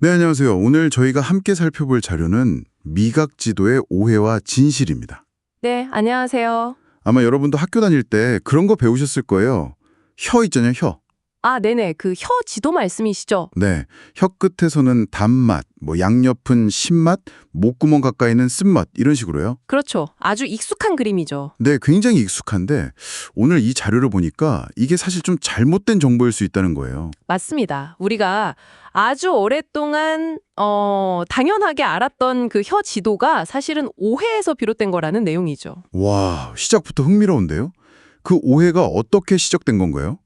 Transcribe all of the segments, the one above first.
네, 안녕하세요. 오늘 저희가 함께 살펴볼 자료는 미각 지도의 오해와 진실입니다. 네, 안녕하세요. 아마 여러분도 학교 다닐 때 그런 거 배우셨을 거예요. 혀 있잖아요, 혀. 아, 네네. 그 혀 지도 말씀이시죠? 네, 혀 끝에서는 단맛, 양옆은 신맛, 목구멍 가까이는 쓴맛 이런 식으로요. 그렇죠. 아주 익숙한 그림이죠. 네, 굉장히 익숙한데 오늘 이 자료를 보니까 이게 사실 좀 잘못된 정보일 수 있다는 거예요. 맞습니다. 우리가 아주 오랫동안 당연하게 알았던 그 혀 지도가 사실은 오해에서 비롯된 거라는 내용이죠. 와, 시작부터 흥미로운데요? 그 오해가 어떻게 시작된 건가요?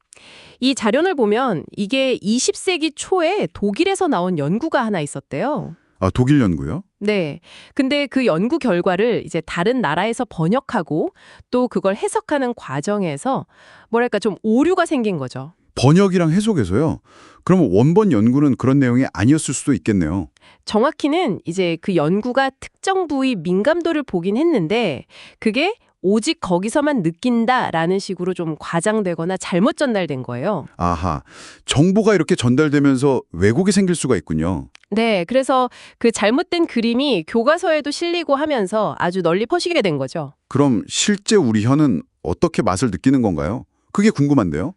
이 자료를 보면 이게 20세기 초에 독일에서 나온 연구가 하나 있었대요. 아, 독일 연구요? 네. 근데 그 연구 결과를 이제 다른 나라에서 번역하고 또 그걸 해석하는 과정에서 뭐랄까 좀 오류가 생긴 거죠. 번역이랑 해석에서요. 그럼 원본 연구는 그런 내용이 아니었을 수도 있겠네요. 정확히는 이제 그 연구가 특정 부위 민감도를 보긴 했는데 그게 오직 거기서만 느낀다라는 식으로 좀 과장되거나 잘못 전달된 거예요. 아하, 정보가 이렇게 전달되면서 왜곡이 생길 수가 있군요. 네, 그래서 그 잘못된 그림이 교과서에도 실리고 하면서 아주 널리 퍼지게 된 거죠. 그럼 실제 우리 혀는 어떻게 맛을 느끼는 건가요? 그게 궁금한데요.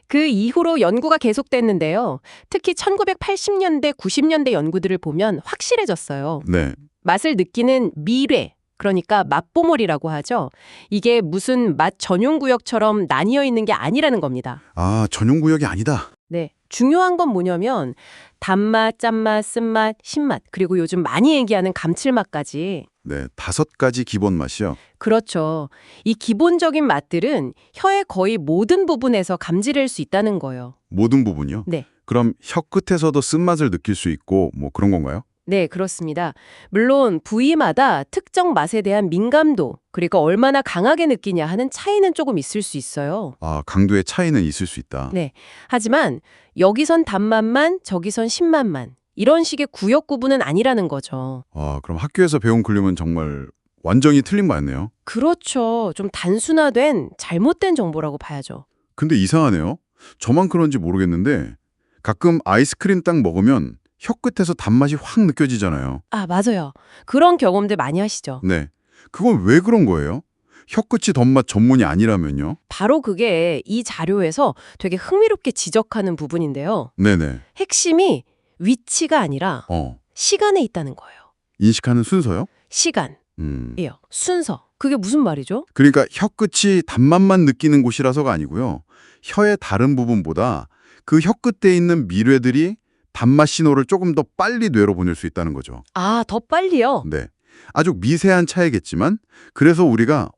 그 이후로 연구가 계속됐는데요. 특히 1980년대, 90년대 연구들을 보면 확실해졌어요. 네. 맛을 느끼는 미뢰, 그러니까 맛보몰이라고 하죠. 이게 무슨 맛 전용 구역처럼 나뉘어 있는 게 아니라는 겁니다. 아, 전용 구역이 아니다. 네. 중요한 건 뭐냐면 단맛, 짠맛, 쓴맛, 신맛, 그리고 요즘 많이 얘기하는 감칠맛까지. 네, 5가지 기본 맛이요. 그렇죠. 이 기본적인 맛들은 혀의 거의 모든 부분에서 감지될 수 있다는 거예요. 모든 부분이요. 네. 그럼 혀 끝에서도 쓴맛을 느낄 수 있고 그런 건가요? 네, 그렇습니다. 물론 부위마다 특정 맛에 대한 민감도, 그리고 얼마나 강하게 느끼냐 하는 차이는 조금 있을 수 있어요. 아, 강도의 차이는 있을 수 있다. 네. 하지만 여기선 단맛만, 저기선 신맛만 이런 식의 구역 구분은 아니라는 거죠. 아, 그럼 학교에서 배운 그림은 정말 완전히 틀린 거였네요. 그렇죠. 좀 단순화된 잘못된 정보라고 봐야죠. 근데 이상하네요. 저만 그런지 모르겠는데 가끔 아이스크림 딱 먹으면 혀 끝에서 단맛이 확 느껴지잖아요. 아, 맞아요. 그런 경험들 많이 하시죠. 네. 그건 왜 그런 거예요? 혀 끝이 던맛 전문이 아니라면요? 바로 그게 이 자료에서 되게 흥미롭게 지적하는 부분인데요. 네네. 핵심이 위치가 아니라 시간에 있다는 거예요. 인식하는 순서요? 시간이에요. 음. 순서. 그게 무슨 말이죠? 그러니까 혀 끝이 단맛만 느끼는 곳이라서가 아니고요. 혀의 다른 부분보다 그 혀 끝에 있는 미뢰들이 단맛 신호를 조금 더 빨리 뇌로 보낼 수 있다는 거죠. 아, 더 빨리요? 네. 아주 미세한 차이겠지만 그래서 우리가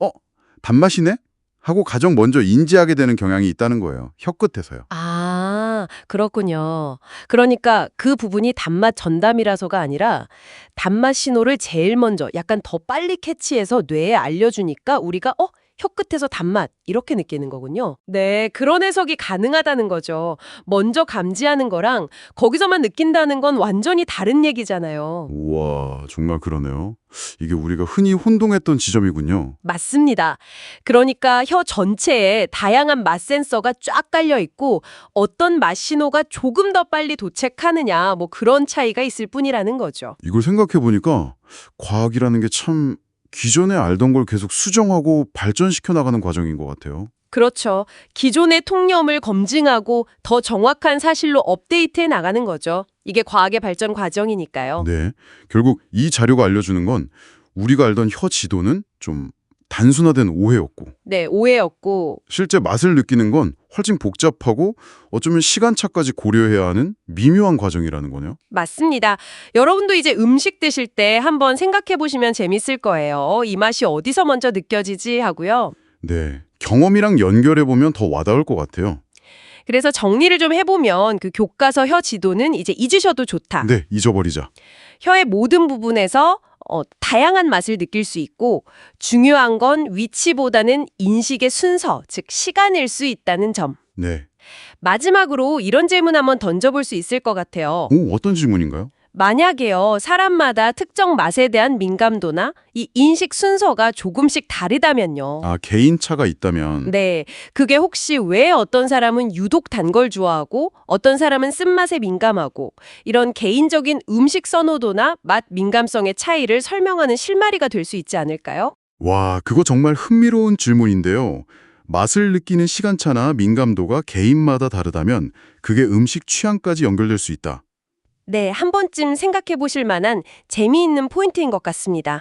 단맛이네? 하고 가장 먼저 인지하게 되는 경향이 있다는 거예요. 혀 끝에서요. 아, 그렇군요. 그러니까 그 부분이 단맛 전담이라서가 아니라 단맛 신호를 제일 먼저 약간 더 빨리 캐치해서 뇌에 알려주니까 우리가 혀 끝에서 단맛 이렇게 느끼는 거군요. 네, 그런 해석이 가능하다는 거죠. 먼저 감지하는 거랑 거기서만 느낀다는 건 완전히 다른 얘기잖아요. 우와, 정말 그러네요. 이게 우리가 흔히 혼동했던 지점이군요. 맞습니다. 그러니까 혀 전체에 다양한 맛 센서가 쫙 깔려 있고 어떤 맛 신호가 조금 더 빨리 도착하느냐 그런 차이가 있을 뿐이라는 거죠. 이걸 생각해 보니까 과학이라는 게 참 기존에 알던 걸 계속 수정하고 발전시켜 나가는 과정인 것 같아요. 그렇죠. 기존의 통념을 검증하고 더 정확한 사실로 업데이트해 나가는 거죠. 이게 과학의 발전 과정이니까요. 네. 결국 이 자료가 알려주는 건 우리가 알던 혀 지도는 좀 단순화된 오해였고 네, 오해였고 실제 맛을 느끼는 건 훨씬 복잡하고 어쩌면 시간차까지 고려해야 하는 미묘한 과정이라는 거네요. 맞습니다. 여러분도 이제 음식 드실 때 한번 생각해 보시면 재밌을 거예요. 이 맛이 어디서 먼저 느껴지지 하고요. 네. 경험이랑 연결해보면 더 와닿을 것 같아요. 그래서 정리를 좀 해보면 그 교과서 혀 지도는 이제 잊으셔도 좋다. 네, 잊어버리자. 혀의 모든 부분에서 다양한 맛을 느낄 수 있고 중요한 건 위치보다는 인식의 순서, 즉 시간일 수 있다는 점. 네. 마지막으로 이런 질문 한번 던져볼 수 있을 것 같아요. 어떤 질문인가요? 만약에요, 사람마다 특정 맛에 대한 민감도나 이 인식 순서가 조금씩 다르다면요. 아, 개인차가 있다면. 네, 그게 혹시 왜 어떤 사람은 유독 단 걸 좋아하고 어떤 사람은 쓴맛에 민감하고 이런 개인적인 음식 선호도나 맛 민감성의 차이를 설명하는 실마리가 될 수 있지 않을까요? 와, 그거 정말 흥미로운 질문인데요. 맛을 느끼는 시간차나 민감도가 개인마다 다르다면 그게 음식 취향까지 연결될 수 있다. 네, 한 번쯤 생각해 보실 만한 재미있는 포인트인 것 같습니다.